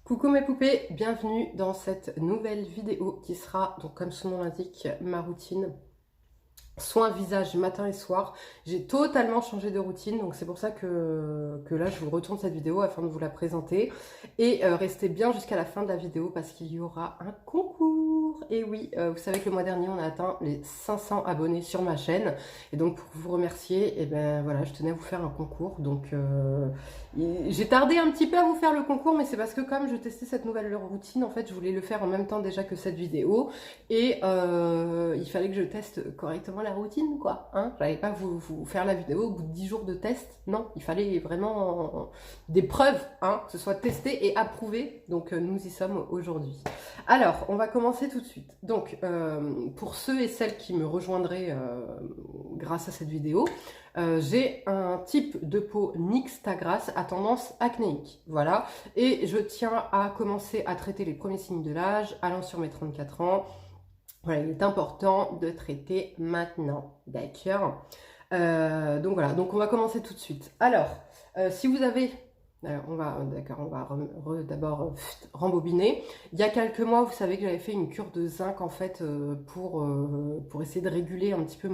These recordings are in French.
Coucou mes poupées, bienvenue dans cette nouvelle vidéo qui sera, donc comme son nom l'indique, ma routine soin visage matin et soir. J'ai totalement changé de routine, donc c'est pour ça que là je vous retourne cette vidéo afin de vous la présenter. Et restez bien jusqu'à la fin de la vidéo parce qu'il y aura un concours. Et oui, vous savez que le mois dernier on a atteint les 500 abonnés sur ma chaîne. Et donc pour vous remercier, et ben voilà, je tenais à vous faire un concours. Donc j'ai tardé un petit peu à vous faire le concours, mais c'est parce que comme je testais cette nouvelle routine, en fait je voulais le faire en même temps déjà que cette vidéo. Et il fallait que je teste correctement la routine, quoi. Hein, j'allais pas vous faire la vidéo au bout de 10 jours de test. Non, il fallait vraiment des preuves, hein, que ce soit testé et approuvé. Donc nous y sommes aujourd'hui. Alors, on va commencer tout de suite. Donc, pour ceux et celles qui me rejoindraient grâce à cette vidéo, j'ai un type de peau nixtagrasse à tendance acnéique. Voilà. Et je tiens à commencer à traiter les premiers signes de l'âge, allant sur mes 34 ans. Voilà, il est important de traiter maintenant, d'accord. Donc voilà, donc on va commencer tout de suite. Alors, si vous avez... on va d'abord rembobiner. Il y a quelques mois, vous savez que j'avais fait une cure de zinc en fait pour essayer de réguler un petit peu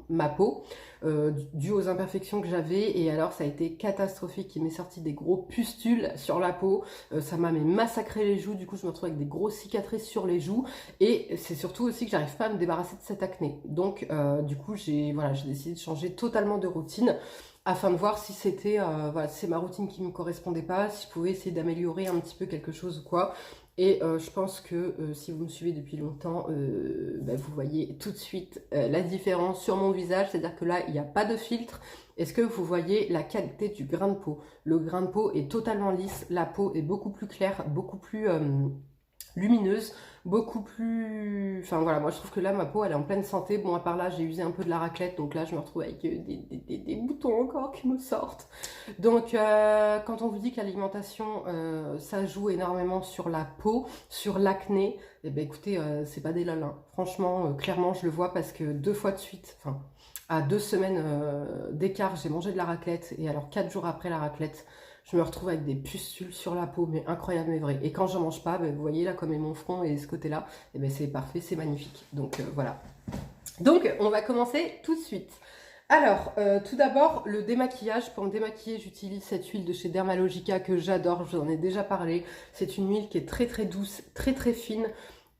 ma peau due aux imperfections que j'avais. Et alors ça a été catastrophique. Il m'est sorti des gros pustules sur la peau. Ça m'a massacré les joues. Du coup, je me retrouve avec des grosses cicatrices sur les joues. Et c'est surtout aussi que j'arrive pas à me débarrasser de cette acné. Donc du coup, j'ai décidé de changer totalement de routine afin de voir si c'était voilà, c'est ma routine qui me correspondait pas, si je pouvais essayer d'améliorer un petit peu quelque chose ou quoi. Et je pense que si vous me suivez depuis longtemps, vous voyez tout de suite la différence sur mon visage, c'est-à-dire que là, il n'y a pas de filtre. Est-ce que vous voyez la qualité du grain de peau? Le grain de peau est totalement lisse, la peau est beaucoup plus claire, beaucoup plus lumineuse, beaucoup plus... Enfin voilà, moi je trouve que là ma peau elle est en pleine santé. Bon, à part là j'ai usé un peu de la raclette, donc là je me retrouve avec des boutons encore qui me sortent. Donc quand on vous dit que l'alimentation ça joue énormément sur la peau, sur l'acné, eh ben écoutez, c'est pas des lol, hein. Franchement, clairement je le vois parce que 2 fois de suite, enfin à 2 semaines d'écart j'ai mangé de la raclette, et alors 4 jours après la raclette je me retrouve avec des pustules sur la peau, mais incroyable mais vrai. Et quand je mange pas, vous voyez là comme est mon front et ce côté-là, et c'est parfait, c'est magnifique. Donc voilà. Donc on va commencer tout de suite. Alors, tout d'abord, le démaquillage. Pour me démaquiller, j'utilise cette huile de chez Dermalogica que j'adore, je vous en ai déjà parlé. C'est une huile qui est très très douce, très très fine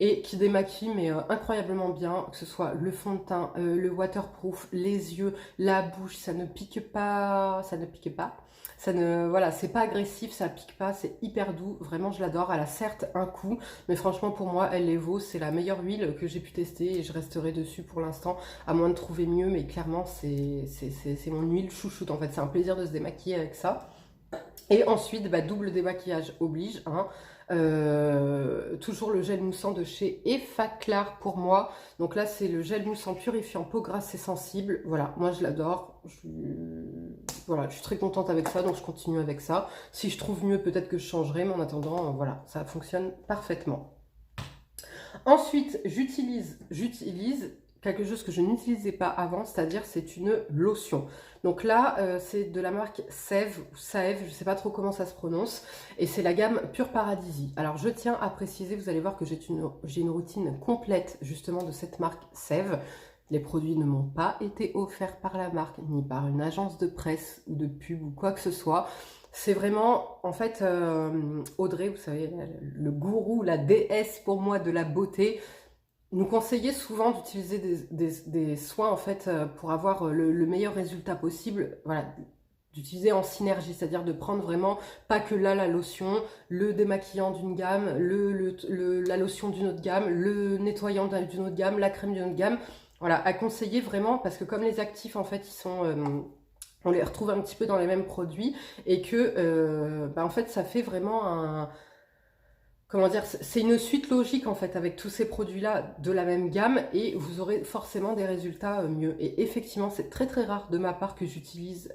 et qui démaquille mais incroyablement bien, que ce soit le fond de teint, le waterproof, les yeux, la bouche, ça ne pique pas, ça ne, voilà, c'est pas agressif, ça pique pas, c'est hyper doux, vraiment je l'adore. Elle a certes un coût, mais franchement pour moi elle les vaut, c'est la meilleure huile que j'ai pu tester et je resterai dessus pour l'instant, à moins de trouver mieux, mais clairement c'est mon huile chouchoute en fait, c'est un plaisir de se démaquiller avec ça. Et ensuite, double démaquillage oblige, hein. Toujours le gel moussant de chez Effaclar pour moi. Donc là, c'est le gel moussant purifiant peau grasse et sensible. Voilà, moi je l'adore. Voilà, je suis très contente avec ça, donc je continue avec ça. Si je trouve mieux, peut-être que je changerai, mais en attendant, voilà, ça fonctionne parfaitement. Ensuite, j'utilise quelque chose que je n'utilisais pas avant, c'est-à-dire c'est une lotion. Donc là, c'est de la marque Sève, ou Saève, je ne sais pas trop comment ça se prononce, et c'est la gamme Pure Paradisi. Alors je tiens à préciser, vous allez voir que j'ai une routine complète justement de cette marque Sève. Les produits ne m'ont pas été offerts par la marque, ni par une agence de presse ou de pub ou quoi que ce soit. C'est vraiment, en fait, Audrey, vous savez, le gourou, la déesse pour moi de la beauté, nous conseillait souvent d'utiliser des soins, en fait, pour avoir le meilleur résultat possible. Voilà, d'utiliser en synergie, c'est-à-dire de prendre vraiment, pas que là la lotion, le démaquillant d'une gamme, la lotion d'une autre gamme, le nettoyant d'une autre gamme, la crème d'une autre gamme. Voilà, à conseiller vraiment, parce que comme les actifs, en fait, ils sont... on les retrouve un petit peu dans les mêmes produits et que en fait ça fait vraiment un, comment dire, c'est une suite logique en fait avec tous ces produits là de la même gamme, et vous aurez forcément des résultats mieux. Et effectivement c'est très très rare de ma part que j'utilise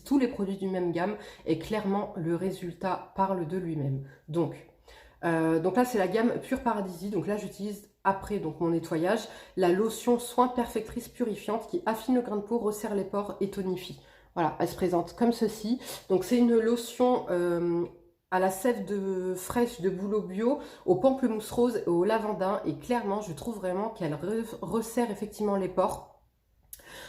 tous les produits d'une même gamme, et clairement le résultat parle de lui-même. Donc là c'est la gamme Pure Paradisi. Donc là j'utilise après donc mon nettoyage la lotion soin perfectrice purifiante qui affine le grain de peau, resserre les pores et tonifie. Voilà, elle se présente comme ceci. Donc c'est une lotion à la sève de fraîche de bouleau bio, au pamplemousse rose et au lavandin. Et clairement, je trouve vraiment qu'elle resserre effectivement les pores.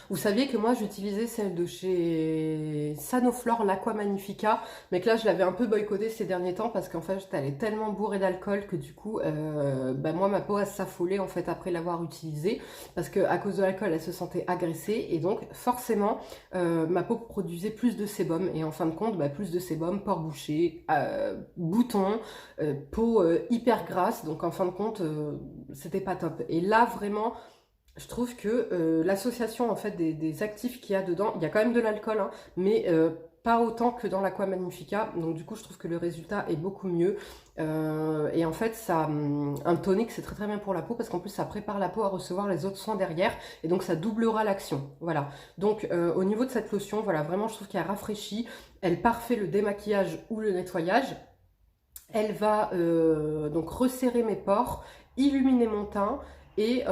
Vous saviez que moi j'utilisais celle de chez Sanoflore, l'Aqua Magnifica, mais que là je l'avais un peu boycottée ces derniers temps parce qu'en fait elle est tellement bourrée d'alcool que du coup, moi ma peau elle s'affolait en fait après l'avoir utilisée parce que à cause de l'alcool elle se sentait agressée et donc forcément ma peau produisait plus de sébum et en fin de compte plus de sébum, pores bouchés, boutons, peau hyper grasse, donc en fin de compte c'était pas top. Et là vraiment je trouve que l'association en fait des actifs qu'il y a dedans, il y a quand même de l'alcool, hein, mais pas autant que dans l'Aqua Magnifica. Donc du coup, je trouve que le résultat est beaucoup mieux. Et en fait, ça, un tonic, c'est très très bien pour la peau parce qu'en plus, ça prépare la peau à recevoir les autres soins derrière. Et donc, ça doublera l'action. Voilà. Donc, au niveau de cette lotion, voilà, vraiment, je trouve qu'elle rafraîchit. Elle parfait le démaquillage ou le nettoyage. Elle va donc resserrer mes pores, illuminer mon teint et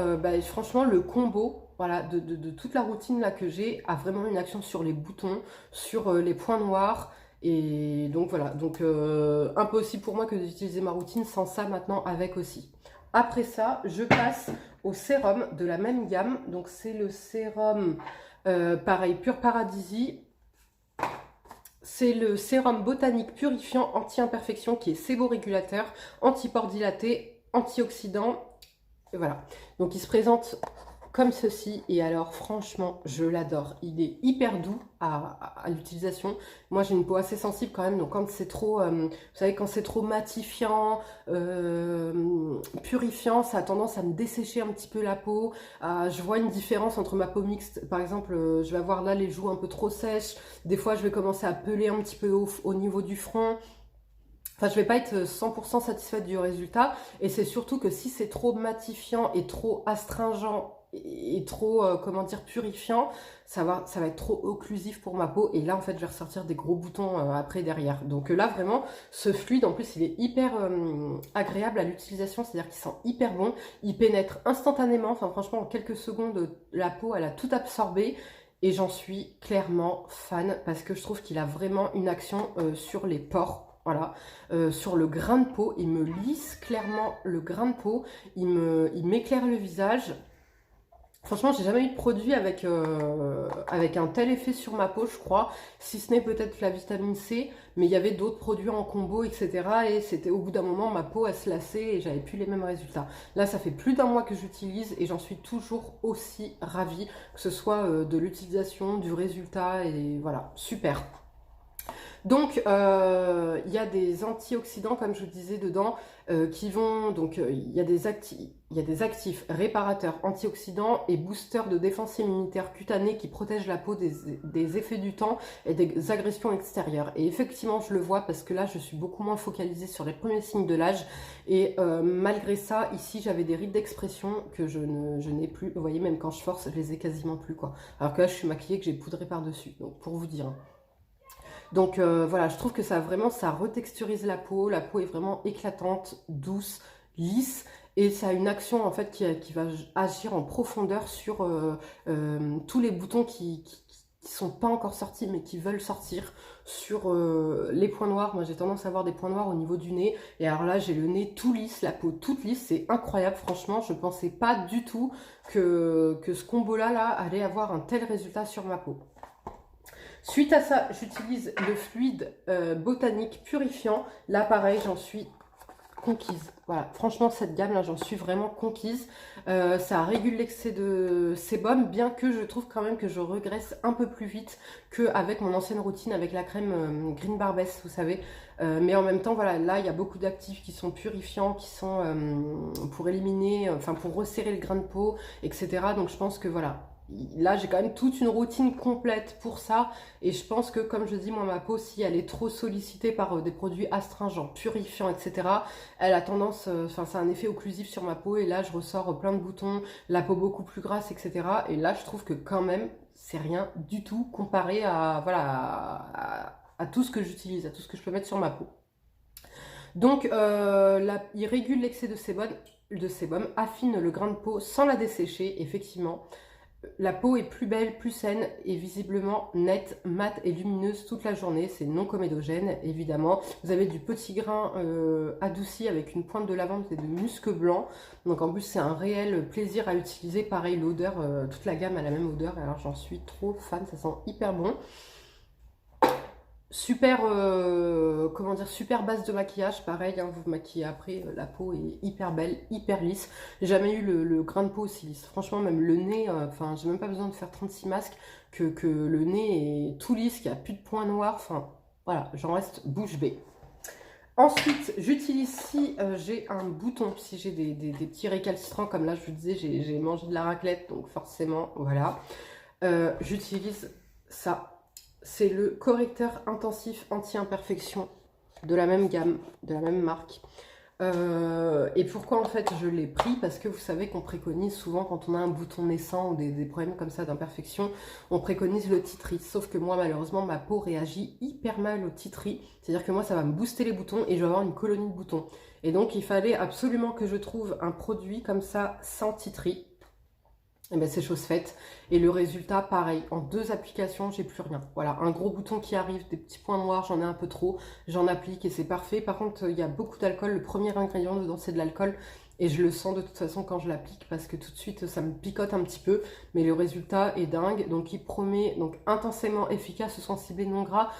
franchement le combo voilà, de toute la routine là que j'ai a vraiment une action sur les boutons, sur les points noirs et donc voilà, donc impossible pour moi que d'utiliser ma routine sans ça maintenant avec aussi. Après ça, je passe au sérum de la même gamme, donc c'est le sérum pareil Pure Paradisi. C'est le sérum botanique purifiant anti-imperfection qui est séborégulateur, anti-pores dilatés, antioxydant. Et voilà. Donc il se présente comme ceci. Et alors franchement, je l'adore. Il est hyper doux à l'utilisation. Moi j'ai une peau assez sensible quand même. Donc quand c'est trop, vous savez, quand c'est trop matifiant, purifiant, ça a tendance à me dessécher un petit peu la peau. Je vois une différence entre ma peau mixte. Par exemple, je vais avoir là les joues un peu trop sèches. Des fois je vais commencer à peler un petit peu au niveau du front. Enfin, je vais pas être 100% satisfaite du résultat. Et c'est surtout que si c'est trop matifiant et trop astringent et trop, comment dire, purifiant, ça va être trop occlusif pour ma peau. Et là, en fait, je vais ressortir des gros boutons après derrière. Donc là, vraiment, ce fluide, en plus, il est hyper agréable à l'utilisation. C'est-à-dire qu'il sent hyper bon. Il pénètre instantanément. Enfin, franchement, en quelques secondes, la peau, elle a tout absorbé. Et j'en suis clairement fan parce que je trouve qu'il a vraiment une action sur les pores. Voilà, sur le grain de peau, il me lisse clairement le grain de peau, il m'éclaire le visage. Franchement, j'ai jamais eu de produit avec un tel effet sur ma peau, je crois, si ce n'est peut-être la vitamine C, mais il y avait d'autres produits en combo, etc. Et c'était au bout d'un moment, ma peau, elle se lassait et j'avais plus les mêmes résultats. Là, ça fait plus d'un mois que j'utilise et j'en suis toujours aussi ravie, que ce soit de l'utilisation, du résultat, et voilà, super. Donc, il y a des antioxydants, comme je vous disais, dedans, qui vont... Donc, il y a des actifs réparateurs, antioxydants et boosters de défense immunitaire cutanée qui protègent la peau des effets du temps et des agressions extérieures. Et effectivement, je le vois parce que là, je suis beaucoup moins focalisée sur les premiers signes de l'âge. Et malgré ça, ici, j'avais des rides d'expression que je n'ai plus. Vous voyez, même quand je force, je les ai quasiment plus, quoi. Alors que là, je suis maquillée, que j'ai poudré par-dessus. Donc, pour vous dire... Donc voilà, je trouve que ça vraiment, ça retexturise la peau est vraiment éclatante, douce, lisse, et ça a une action en fait qui va agir en profondeur sur tous les boutons qui sont pas encore sortis mais qui veulent sortir, sur les points noirs. Moi j'ai tendance à avoir des points noirs au niveau du nez, et alors là j'ai le nez tout lisse, la peau toute lisse, c'est incroyable, franchement je pensais pas du tout que ce combo là allait avoir un tel résultat sur ma peau. Suite à ça, j'utilise le fluide botanique purifiant. Là, pareil, j'en suis conquise. Voilà, franchement, cette gamme-là, j'en suis vraiment conquise. Ça régule l'excès de sébum, bien que je trouve quand même que je regresse un peu plus vite qu'avec mon ancienne routine avec la crème Green Barbess, vous savez. Mais en même temps, voilà, là, il y a beaucoup d'actifs qui sont purifiants, qui sont pour éliminer, enfin, pour resserrer le grain de peau, etc. Donc, je pense que, voilà, là j'ai quand même toute une routine complète pour ça, et je pense que, comme je dis, moi ma peau, si elle est trop sollicitée par des produits astringents, purifiants, etc., elle a tendance, enfin ça a un effet occlusif sur ma peau, et là je ressors plein de boutons, la peau beaucoup plus grasse, etc. Et là je trouve que quand même c'est rien du tout comparé à, voilà, à tout ce que j'utilise, à tout ce que je peux mettre sur ma peau. Donc il régule l'excès de sébum, affine le grain de peau sans la dessécher, effectivement. La peau est plus belle, plus saine et visiblement nette, mate et lumineuse toute la journée. C'est non comédogène, évidemment. Vous avez du petit grain adouci avec une pointe de lavande et de musc blanc. Donc en plus, c'est un réel plaisir à utiliser. Pareil, l'odeur, toute la gamme a la même odeur. Alors j'en suis trop fan, ça sent hyper bon. Super, comment dire, super base de maquillage, pareil, hein, vous maquillez après, la peau est hyper belle, hyper lisse. J'ai jamais eu le grain de peau aussi lisse. Franchement, même le nez, enfin, j'ai même pas besoin de faire 36 masques, que le nez est tout lisse, qu'il n'y a plus de points noirs, enfin, voilà, j'en reste bouche bée. Ensuite, j'utilise si j'ai un bouton, si j'ai des petits récalcitrants, comme là, je vous disais, j'ai mangé de la raclette, donc forcément, voilà. J'utilise ça. C'est le correcteur intensif anti-imperfection de la même gamme, de la même marque. Et pourquoi en fait je l'ai pris? Parce que vous savez qu'on préconise souvent quand on a un bouton naissant ou des problèmes comme ça d'imperfection, on préconise le tea tree. Sauf que moi malheureusement ma peau réagit hyper mal au tea tree. C'est-à-dire que moi ça va me booster les boutons et je vais avoir une colonie de boutons. Et donc il fallait absolument que je trouve un produit comme ça sans tea tree. Et ben c'est chose faite. Et le résultat, pareil, en 2 applications, j'ai plus rien. Voilà, un gros bouton qui arrive, des petits points noirs, j'en ai un peu trop, j'en applique et c'est parfait. Par contre, il y a beaucoup d'alcool. Le premier ingrédient dedans, c'est de l'alcool. Et je le sens de toute façon quand je l'applique parce que tout de suite, ça me picote un petit peu. Mais le résultat est dingue. Donc, il promet donc intensément efficace, sensible et non gras.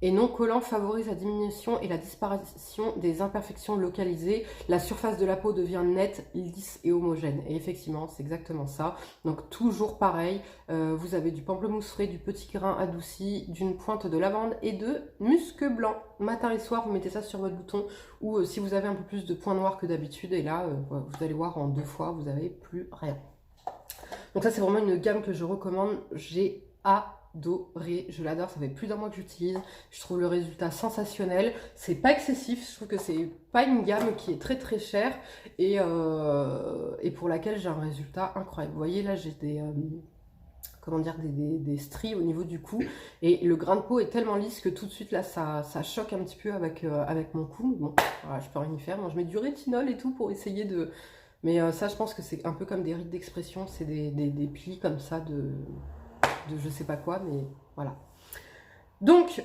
Et non collant favorise la diminution et la disparition des imperfections localisées. La surface de la peau devient nette, lisse et homogène. Et effectivement, c'est exactement ça. Donc toujours pareil, vous avez du pamplemousse frais, du petit grain adouci, d'une pointe de lavande et de musc blanc. Matin et soir, vous mettez ça sur votre bouton. Ou si vous avez un peu plus de points noirs que d'habitude, et là, vous allez voir en 2 fois, vous n'avez plus rien. Donc ça, c'est vraiment une gamme que je recommande. J'ai adoré, je l'adore, ça fait plus d'un mois que j'utilise, je trouve le résultat sensationnel, c'est pas excessif, je trouve que c'est pas une gamme qui est très très chère et pour laquelle j'ai un résultat incroyable. Vous voyez là j'ai des comment dire, des stries au niveau du cou et le grain de peau est tellement lisse que tout de suite là ça choque un petit peu avec mon cou. Bon voilà, je peux rien y faire, moi je mets du rétinol et tout pour essayer de... Mais ça je pense que c'est un peu comme des rides d'expression, c'est des plis comme ça de je sais pas quoi, mais voilà. Donc,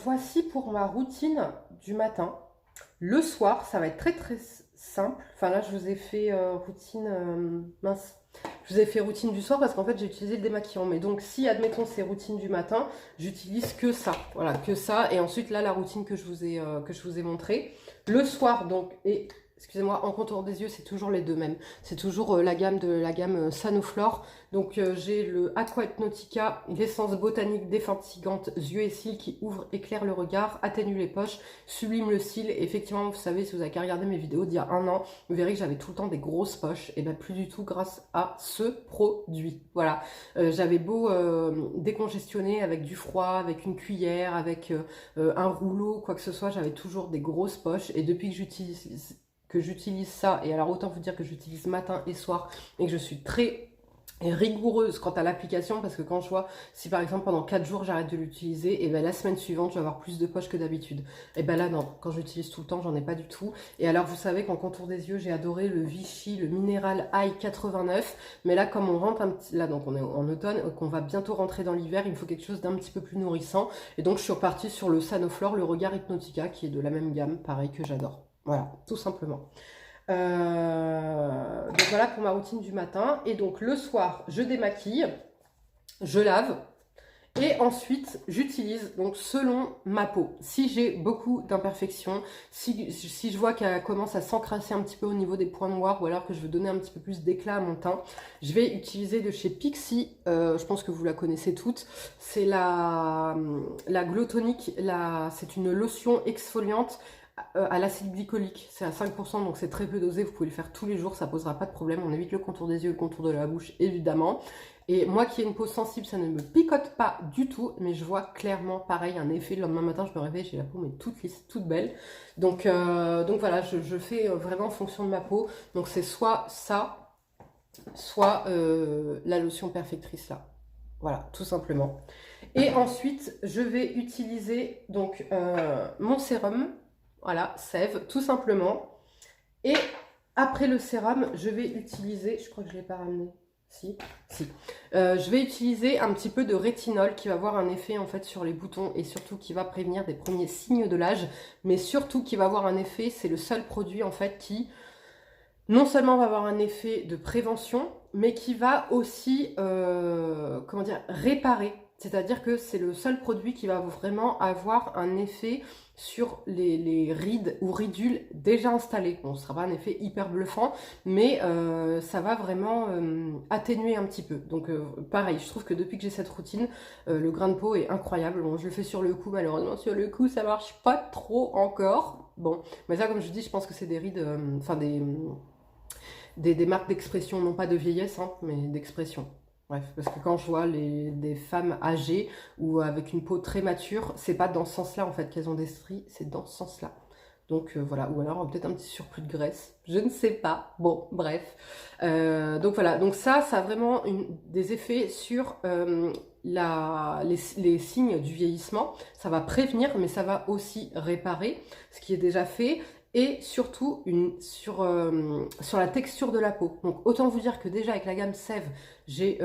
voici pour ma routine du matin. Le soir, ça va être très très simple. Enfin là, je vous ai fait routine... mince. Je vous ai fait routine du soir parce qu'en fait, j'ai utilisé le démaquillant. Mais donc, si, admettons, c'est routine du matin, j'utilise que ça. Voilà, que ça. Et ensuite, là, la routine que je vous ai montrée. Le soir, donc, et... Excusez-moi, en contour des yeux, c'est toujours les deux mêmes. C'est toujours la gamme Sanoflore. Donc j'ai le Aqua Hypnotica, l'essence botanique défatigante yeux et cils qui ouvre, éclaire le regard, atténue les poches, sublime le cil. Et effectivement, vous savez, si vous avez regardé mes vidéos d'il y a 1 an, vous verrez que j'avais tout le temps des grosses poches. Et bien plus du tout grâce à ce produit. Voilà, j'avais beau décongestionner avec du froid, avec une cuillère, avec un rouleau, quoi que ce soit, j'avais toujours des grosses poches. Et depuis que j'utilise ça, et alors autant vous dire que j'utilise matin et soir, et que je suis très rigoureuse quant à l'application, parce que quand je vois, si par exemple pendant 4 jours j'arrête de l'utiliser, et bien la semaine suivante je vais avoir plus de poches que d'habitude. Et ben là non, quand j'utilise tout le temps, j'en ai pas du tout. Et alors vous savez qu'en contour des yeux, j'ai adoré le Vichy, le Mineral Eye 89, mais là comme on rentre un petit, là donc on est en automne, qu'on va bientôt rentrer dans l'hiver, il me faut quelque chose d'un petit peu plus nourrissant, et donc je suis repartie sur le Sanoflore, le Regard Hypnotica, qui est de la même gamme, pareil, que j'adore. Voilà, tout simplement. Donc voilà pour ma routine du matin. Et donc le soir, je démaquille, je lave. Et ensuite, j'utilise donc selon ma peau. Si j'ai beaucoup d'imperfections, si je vois qu'elle commence à s'encrasser un petit peu au niveau des points noirs, ou alors que je veux donner un petit peu plus d'éclat à mon teint, je vais utiliser de chez Pixi, je pense que vous la connaissez toutes, c'est la Glow Tonic, c'est une lotion exfoliante à l'acide glycolique, c'est à 5%, donc c'est très peu dosé, vous pouvez le faire tous les jours, ça posera pas de problème, on évite le contour des yeux, le contour de la bouche évidemment. Et moi qui ai une peau sensible, ça ne me picote pas du tout, mais je vois clairement pareil un effet. Le lendemain matin, je me réveille, j'ai la peau mais toute lisse, toute belle. Donc voilà, je fais vraiment en fonction de ma peau. Donc c'est soit ça, soit la lotion perfectrice là. Voilà, tout simplement. Et ensuite, je vais utiliser donc mon sérum. Voilà, sève, tout simplement. Et après le sérum, je vais utiliser, je crois que je ne l'ai pas ramené. Si, si. Je vais utiliser un petit peu de rétinol qui va avoir un effet en fait sur les boutons et surtout qui va prévenir des premiers signes de l'âge, mais surtout qui va avoir un effet, c'est le seul produit en fait qui non seulement va avoir un effet de prévention, mais qui va aussi, comment dire, réparer. C'est-à-dire que c'est le seul produit qui va vraiment avoir un effet sur les rides ou ridules déjà installées. Bon, ce ne sera pas un effet hyper bluffant, mais ça va vraiment atténuer un petit peu. Donc pareil, je trouve que depuis que j'ai cette routine, le grain de peau est incroyable. Bon, je le fais sur le cou, malheureusement sur le cou ça marche pas trop encore. Bon, mais ça comme je dis, je pense que c'est des rides, enfin des marques d'expression, non pas de vieillesse, hein, mais d'expression. Bref, parce que quand je vois des femmes âgées ou avec une peau très mature, c'est pas dans ce sens-là en fait qu'elles ont des stries, c'est dans ce sens-là. Donc voilà, ou alors peut-être un petit surplus de graisse, je ne sais pas. Bon, bref. Donc voilà, donc ça a vraiment des effets sur les signes du vieillissement. Ça va prévenir, mais ça va aussi réparer, ce qui est déjà fait et surtout sur la texture de la peau. Donc autant vous dire que déjà avec la gamme Sève, j'ai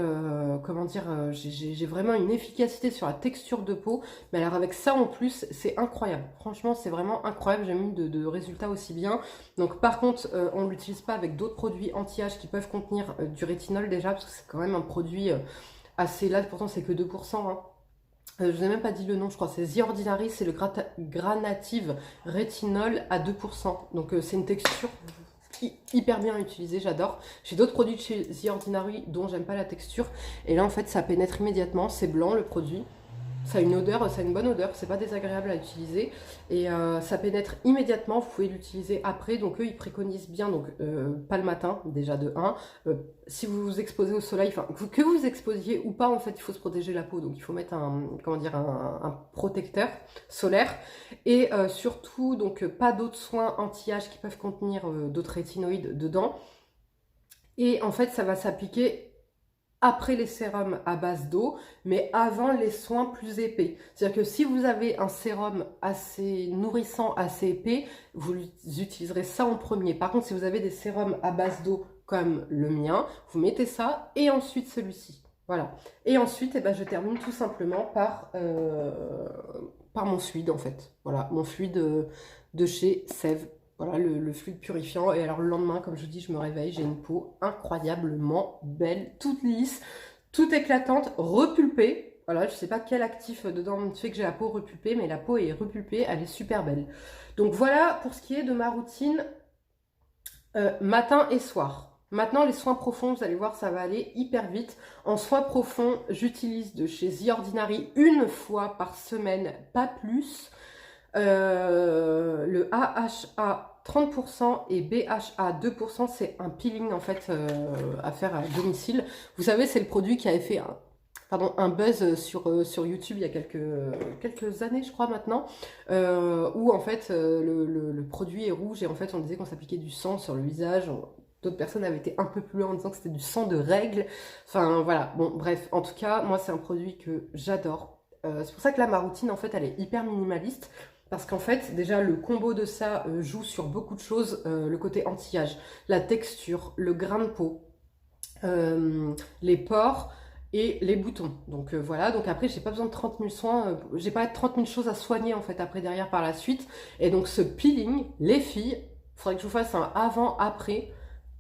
comment dire, j'ai vraiment une efficacité sur la texture de peau, mais alors avec ça en plus, c'est incroyable. Franchement, c'est vraiment incroyable, j'ai mis de résultats aussi bien. Donc par contre, on ne l'utilise pas avec d'autres produits anti-âge qui peuvent contenir du rétinol déjà, parce que c'est quand même un produit assez, là pourtant c'est que 2%, hein. Je vous ai même pas dit le nom, je crois, c'est The Ordinary, c'est le Granative Rétinol à 2%. Donc c'est une texture hyper bien utilisée, j'adore. J'ai d'autres produits de chez The Ordinary dont j'aime pas la texture. Et là en fait ça pénètre immédiatement, c'est blanc le produit. Ça a une odeur, ça a une bonne odeur, c'est pas désagréable à utiliser et ça pénètre immédiatement, vous pouvez l'utiliser après, donc eux ils préconisent bien, donc pas le matin déjà de 1, si vous vous exposez au soleil, enfin que vous vous exposiez ou pas en fait il faut se protéger la peau, donc il faut mettre comment dire, un protecteur solaire et surtout donc pas d'autres soins anti-âge qui peuvent contenir d'autres rétinoïdes dedans et en fait ça va s'appliquer après les sérums à base d'eau, mais avant les soins plus épais. C'est-à-dire que si vous avez un sérum assez nourrissant, assez épais, vous utiliserez ça en premier. Par contre, si vous avez des sérums à base d'eau comme le mien, vous mettez ça et ensuite celui-ci. Voilà. Et ensuite, eh ben, je termine tout simplement par mon fluide en fait. Voilà, mon fluide de chez Sève. Voilà, le fluide purifiant. Et alors le lendemain, comme je vous dis, je me réveille, j'ai une peau incroyablement belle, toute lisse, toute éclatante, repulpée. Voilà, je sais pas quel actif dedans fait que j'ai la peau repulpée, mais la peau est repulpée, elle est super belle. Donc voilà pour ce qui est de ma routine matin et soir. Maintenant, les soins profonds, vous allez voir, ça va aller hyper vite. En soins profonds, j'utilise de chez The Ordinary une fois par semaine, pas plus. Le AHA 30% et BHA 2%, c'est un peeling en fait à faire à domicile. Vous savez, c'est le produit qui avait fait un buzz sur YouTube il y a quelques années, je crois maintenant, où en fait le produit est rouge et en fait on disait qu'on s'appliquait du sang sur le visage. D'autres personnes avaient été un peu plus loin en disant que c'était du sang de règle. Enfin voilà, bon bref, en tout cas, moi c'est un produit que j'adore. C'est pour ça que là ma routine en fait elle est hyper minimaliste. Parce qu'en fait, déjà, le combo de ça joue sur beaucoup de choses. Le côté anti-âge, la texture, le grain de peau, les pores et les boutons. Donc voilà, donc après, j'ai pas besoin de 30 000 soins. J'ai pas 30 000 choses à soigner, en fait, après, derrière, par la suite. Et donc, ce peeling, les filles, il faudrait que je vous fasse un avant-après.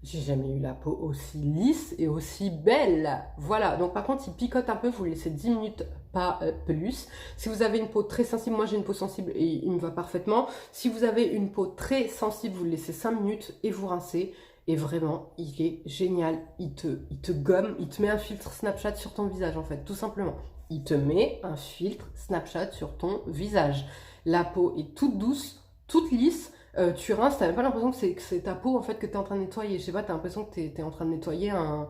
J'ai jamais eu la peau aussi lisse et aussi belle. Voilà, donc par contre, il picote un peu, vous le laissez 10 minutes, pas plus. Si vous avez une peau très sensible, moi j'ai une peau sensible et il me va parfaitement. Si vous avez une peau très sensible, vous le laissez 5 minutes et vous rincez. Et vraiment, il est génial. Il te gomme, il te met un filtre Snapchat sur ton visage en fait, tout simplement. Il te met un filtre Snapchat sur ton visage. La peau est toute douce, toute lisse. Tu rinces, t'as même pas l'impression que c'est ta peau en fait que t'es en train de nettoyer. Je sais pas, t'as l'impression que t'es en train de nettoyer un.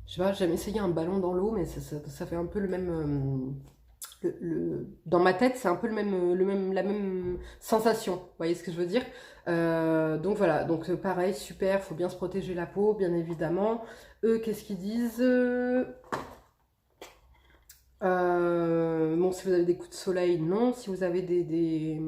Je sais pas, j'ai jamais essayé un ballon dans l'eau, mais ça fait un peu le même. Dans ma tête, c'est un peu la même sensation. Vous voyez ce que je veux dire? Donc voilà, donc pareil, super, faut bien se protéger la peau, bien évidemment. Eux, qu'est-ce qu'ils disent? Bon, si vous avez des coups de soleil, non. Si vous avez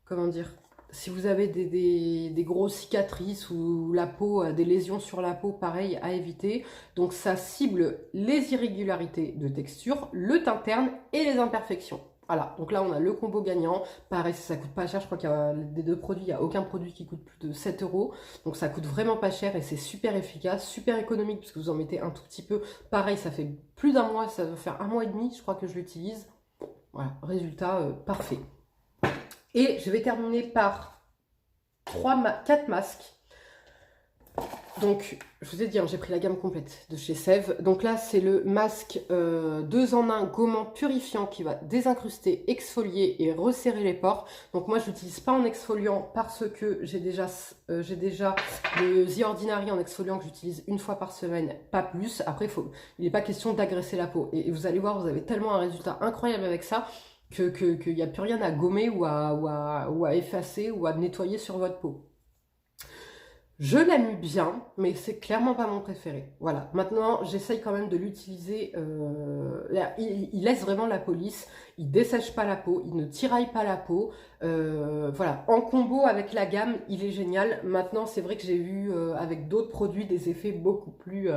comment dire? si vous avez des grosses cicatrices ou la peau, des lésions sur la peau, pareil, à éviter. Donc ça cible les irrégularités de texture, le teint terne et les imperfections. Voilà, donc là on a le combo gagnant. Pareil, ça coûte pas cher, je crois qu'il y a des deux produits, il n'y a aucun produit qui coûte plus de 7 €. Donc ça coûte vraiment pas cher et c'est super efficace, super économique parce que vous en mettez un tout petit peu. Pareil, ça fait plus d'un mois, ça va faire un mois et demi, je crois que je l'utilise. Voilà, résultat parfait. Et je vais terminer par 4 masques. Donc, je vous ai dit, hein, j'ai pris la gamme complète de chez Sèvres. Donc là, c'est le masque 2 en 1 gommant purifiant qui va désincruster, exfolier et resserrer les pores. Donc moi, je l'utilise pas en exfoliant parce que j'ai déjà le The Ordinary en exfoliant que j'utilise une fois par semaine, pas plus. Après, il n'est pas question d'agresser la peau. Et vous allez voir, vous avez tellement un résultat incroyable avec ça qu'il n'y a plus rien à gommer ou à effacer ou à nettoyer sur votre peau. Je l'aime bien, mais c'est clairement pas mon préféré. Voilà. Maintenant, j'essaye quand même de l'utiliser. Il laisse vraiment la police. Il dessèche pas la peau. Il ne tiraille pas la peau. Voilà. En combo avec la gamme, il est génial. Maintenant, c'est vrai que j'ai eu avec d'autres produits des effets beaucoup plus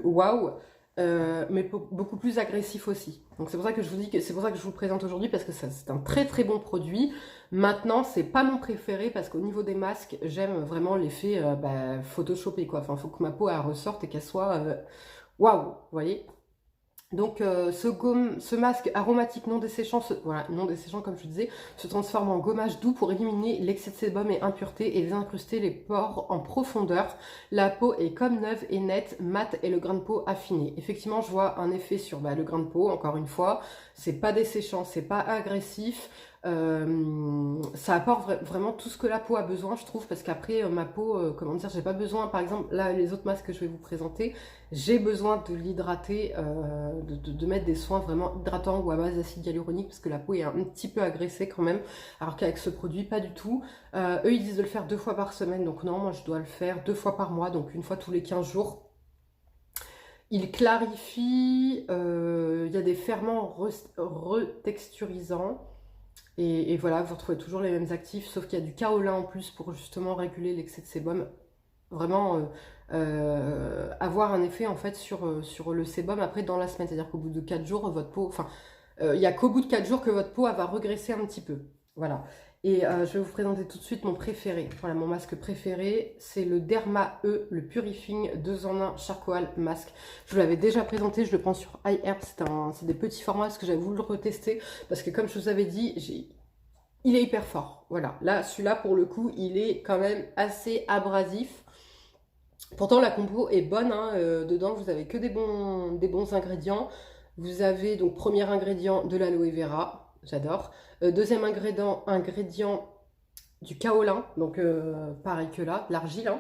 waouh. Mais beaucoup plus agressif aussi. Donc c'est pour ça que je vous dis que c'est pour ça que je vous le présente aujourd'hui parce que c'est un très très bon produit. Maintenant, c'est pas mon préféré parce qu'au niveau des masques, j'aime vraiment l'effet photoshopé quoi. Enfin, faut que ma peau elle ressorte et qu'elle soit waouh, vous voyez. Donc ce masque aromatique non desséchant, voilà, non desséchant comme je disais, se transforme en gommage doux pour éliminer l'excès de sébum et impuretés et désincruster les pores en profondeur. La peau est comme neuve et nette, mate et le grain de peau affiné. Effectivement, je vois un effet sur le grain de peau, encore une fois, c'est pas desséchant, c'est pas agressif. Ça apporte vraiment tout ce que la peau a besoin, je trouve, parce qu'après ma peau, comment dire, j'ai pas besoin, par exemple, là les autres masques que je vais vous présenter, j'ai besoin de l'hydrater, de mettre des soins vraiment hydratants ou à base d'acide hyaluronique parce que la peau est un petit peu agressée quand même, alors qu'avec ce produit pas du tout. Eux ils disent de le faire 2 fois par semaine, donc non, moi je dois le faire 2 fois par mois, donc une fois tous les 15 jours. Il clarifie, il y a des ferments retexturisants. Et voilà, vous retrouvez toujours les mêmes actifs, sauf qu'il y a du kaolin en plus pour justement réguler l'excès de sébum. Vraiment avoir un effet en fait sur le sébum après dans la semaine. C'est-à-dire qu'au bout de 4 jours, votre peau... Enfin, il n'y a qu'au bout de 4 jours que votre peau elle va regresser un petit peu. Voilà. Et je vais vous présenter tout de suite mon préféré. Voilà, mon masque préféré, c'est le Derma E, le Purifying 2 en 1 Charcoal Mask. Je vous l'avais déjà présenté, je le prends sur iHerb, c'est des petits formats parce que j'avais voulu le retester. Parce que comme je vous avais dit, il est hyper fort. Voilà, là, celui-là, pour le coup, il est quand même assez abrasif. Pourtant, la compo est bonne, hein. Dedans, vous avez que des bons ingrédients. Vous avez donc premier ingrédient de l'aloe vera, j'adore. Deuxième ingrédient du kaolin, donc pareil que là, de l'argile. Hein.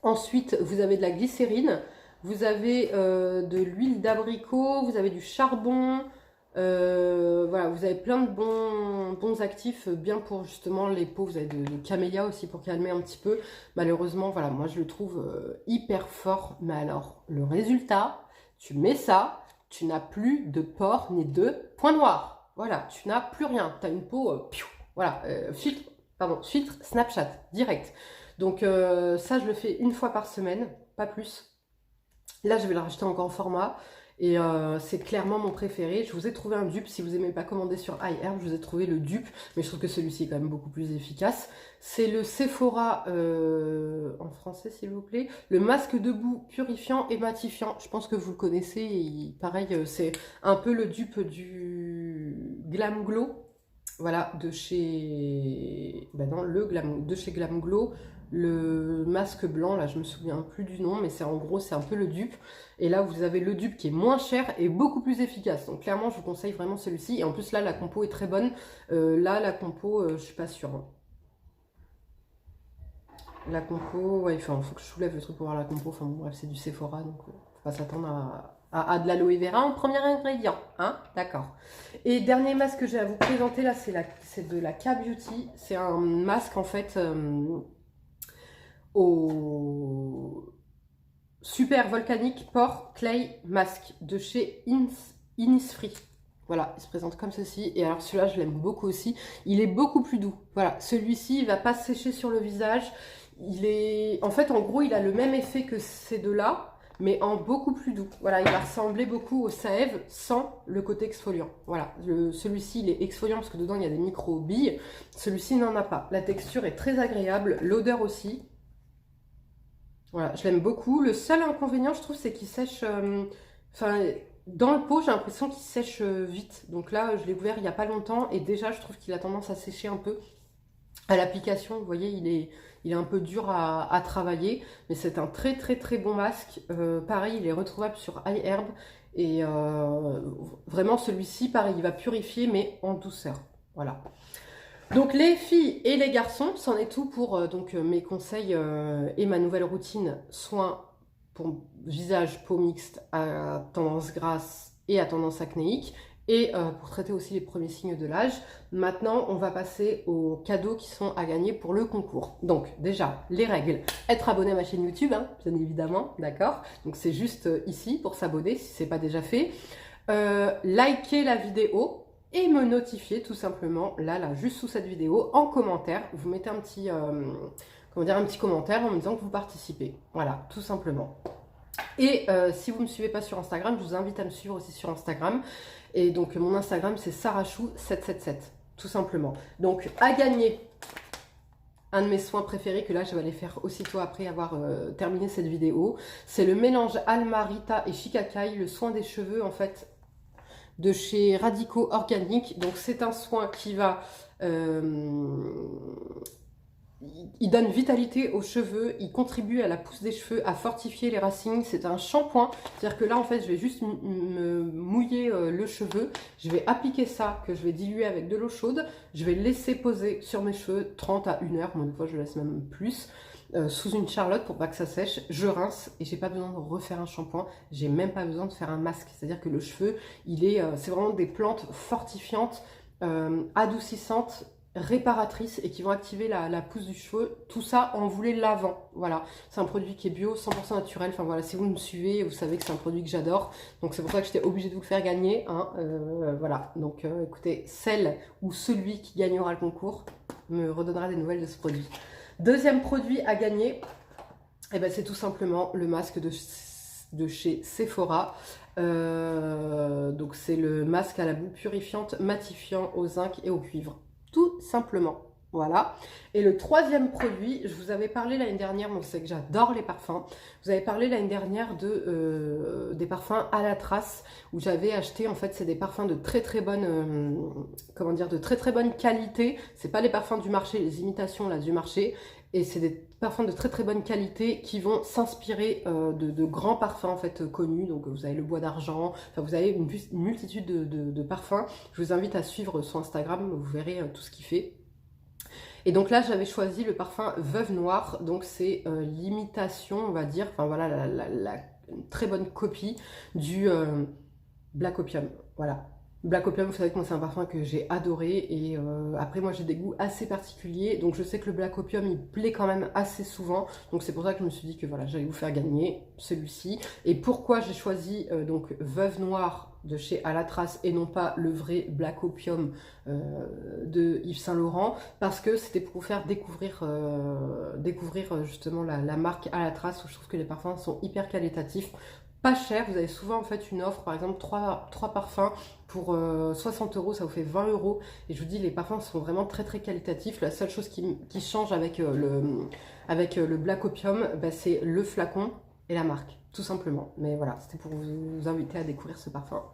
Ensuite, vous avez de la glycérine, vous avez de l'huile d'abricot, vous avez du charbon. Voilà, vous avez plein de bons actifs, bien pour justement les peaux. Vous avez de camélia aussi pour calmer un petit peu. Malheureusement, voilà, moi je le trouve hyper fort. Mais alors, le résultat, tu mets ça, tu n'as plus de pores ni de points noirs. Voilà, tu n'as plus rien. Tu as une peau, voilà, filtre Snapchat, direct. Donc ça, je le fais une fois par semaine, pas plus. Là, je vais le racheter encore en format. Et c'est clairement mon préféré. Je vous ai trouvé un dupe. Si vous n'aimez pas commander sur iHerb, je vous ai trouvé le dupe. Mais je trouve que celui-ci est quand même beaucoup plus efficace. C'est le Sephora, en français s'il vous plaît. Le masque debout purifiant et matifiant. Je pense que vous le connaissez. Et pareil, c'est un peu le dupe du Glam Glow. Voilà, de chez... Ben non, de chez Glam Glow. Le masque blanc, là je me souviens plus du nom, mais c'est en gros c'est un peu le dupe. Et là vous avez le dupe qui est moins cher et beaucoup plus efficace. Donc clairement je vous conseille vraiment celui-ci. Et en plus là la compo est très bonne. Là la compo, je suis pas sûre. Hein. La compo, ouais, enfin, faut que je soulève le truc pour voir la compo. Enfin bon bref, c'est du Sephora, donc faut pas s'attendre à de l'aloe vera en premier ingrédient. Hein, d'accord. Et dernier masque que j'ai à vous présenter là, c'est de la K-Beauty. C'est un masque en fait... au Super Volcanic Pore Clay Mask de chez Innisfree. Voilà, il se présente comme ceci. Et alors celui-là, je l'aime beaucoup aussi. Il est beaucoup plus doux. Voilà, celui-ci, il va pas sécher sur le visage. En fait, en gros, il a le même effet que ces deux-là, mais en beaucoup plus doux. Voilà, il va ressembler beaucoup au Sève sans le côté exfoliant. Voilà, celui-ci, il est exfoliant parce que dedans, il y a des micro-billes. Celui-ci n'en a pas. La texture est très agréable, l'odeur aussi. Voilà, je l'aime beaucoup. Le seul inconvénient, je trouve, c'est qu'il sèche... Enfin, dans le pot, j'ai l'impression qu'il sèche vite. Donc là, je l'ai ouvert il n'y a pas longtemps et déjà, je trouve qu'il a tendance à sécher un peu. À l'application, vous voyez, il est un peu dur à travailler, mais c'est un très très très bon masque. Pareil, il est retrouvable sur iHerb et vraiment celui-ci, pareil, il va purifier mais en douceur. Voilà. Donc les filles et les garçons, c'en est tout pour mes conseils et ma nouvelle routine soins pour visage, peau mixte à tendance grasse et à tendance acnéique et pour traiter aussi les premiers signes de l'âge. Maintenant, on va passer aux cadeaux qui sont à gagner pour le concours. Donc déjà, les règles. Être abonné à ma chaîne YouTube, hein, bien évidemment, d'accord? Donc c'est juste ici pour s'abonner si ce n'est pas déjà fait. Liker la vidéo et me notifier tout simplement, là, juste sous cette vidéo, en commentaire. Vous mettez un petit, un petit commentaire en me disant que vous participez. Voilà, tout simplement. Et si vous ne me suivez pas sur Instagram, je vous invite à me suivre aussi sur Instagram. Et donc mon Instagram, c'est sarachou777, tout simplement. Donc à gagner un de mes soins préférés, que là je vais aller faire aussitôt après avoir terminé cette vidéo. C'est le mélange Alma, Rita et Shicakai, le soin des cheveux en fait de chez Radicaux Organiques. Donc c'est un soin qui va... il donne vitalité aux cheveux, il contribue à la pousse des cheveux, à fortifier les racines. C'est un shampoing, c'est-à-dire que là en fait je vais juste me mouiller le cheveu, je vais appliquer ça, que je vais diluer avec de l'eau chaude, je vais laisser poser sur mes cheveux 30 à 1 heure, moi des fois je laisse même plus, sous une charlotte pour pas que ça sèche, je rince et j'ai pas besoin de refaire un shampoing, j'ai même pas besoin de faire un masque, c'est-à-dire que le cheveu, c'est vraiment des plantes fortifiantes, adoucissantes, réparatrices et qui vont activer la pousse du cheveu, tout ça en vous les lavant. Voilà, c'est un produit qui est bio, 100% naturel. Enfin voilà, si vous me suivez, vous savez que c'est un produit que j'adore, donc c'est pour ça que j'étais obligée de vous le faire gagner, hein. Voilà, donc écoutez, celle ou celui qui gagnera le concours me redonnera des nouvelles de ce produit. Deuxième produit à gagner, eh ben, c'est tout simplement le masque de chez Sephora. Donc c'est le masque à la boue purifiante, matifiant au zinc et au cuivre. Tout simplement, voilà. Et le troisième produit, je vous avais parlé l'année dernière, donc c'est que j'adore les parfums. Vous avez parlé l'année dernière des parfums à la trace, où j'avais acheté, en fait, c'est des parfums de très très bonne, de très très bonne qualité. C'est pas les parfums du marché, les imitations là du marché. Et c'est des parfums de très très bonne qualité qui vont s'inspirer de grands parfums en fait connus. Donc vous avez le bois d'argent, enfin vous avez une multitude de parfums. Je vous invite à suivre son Instagram, vous verrez tout ce qu'il fait. Et donc là j'avais choisi le parfum Veuve Noire, donc c'est l'imitation on va dire, enfin voilà la très bonne copie du Black Opium, voilà. Black Opium, vous savez que moi c'est un parfum que j'ai adoré et après moi j'ai des goûts assez particuliers, donc je sais que le Black Opium il plaît quand même assez souvent, donc c'est pour ça que je me suis dit que voilà j'allais vous faire gagner celui-ci. Et pourquoi j'ai choisi donc Veuve Noire de chez À la Trace et non pas le vrai Black Opium de Yves Saint Laurent, parce que c'était pour vous faire découvrir justement la marque À la Trace, où je trouve que les parfums sont hyper qualitatifs. Pas cher, vous avez souvent en fait une offre, par exemple 3 parfums pour 60 €, ça vous fait 20 €. Et je vous dis, les parfums sont vraiment très très qualitatifs. La seule chose qui change avec le Black Opium, bah, c'est le flacon et la marque, tout simplement. Mais voilà, c'était pour vous inviter à découvrir ce parfum.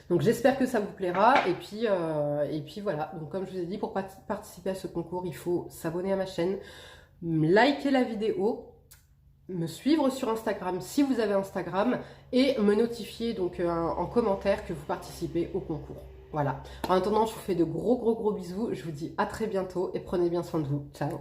Donc j'espère que ça vous plaira. Et puis voilà, donc comme je vous ai dit, pour participer à ce concours, il faut s'abonner à ma chaîne, liker la vidéo, me suivre sur Instagram si vous avez Instagram et me notifier donc en commentaire que vous participez au concours. Voilà. En attendant, je vous fais de gros bisous. Je vous dis à très bientôt et prenez bien soin de vous. Ciao.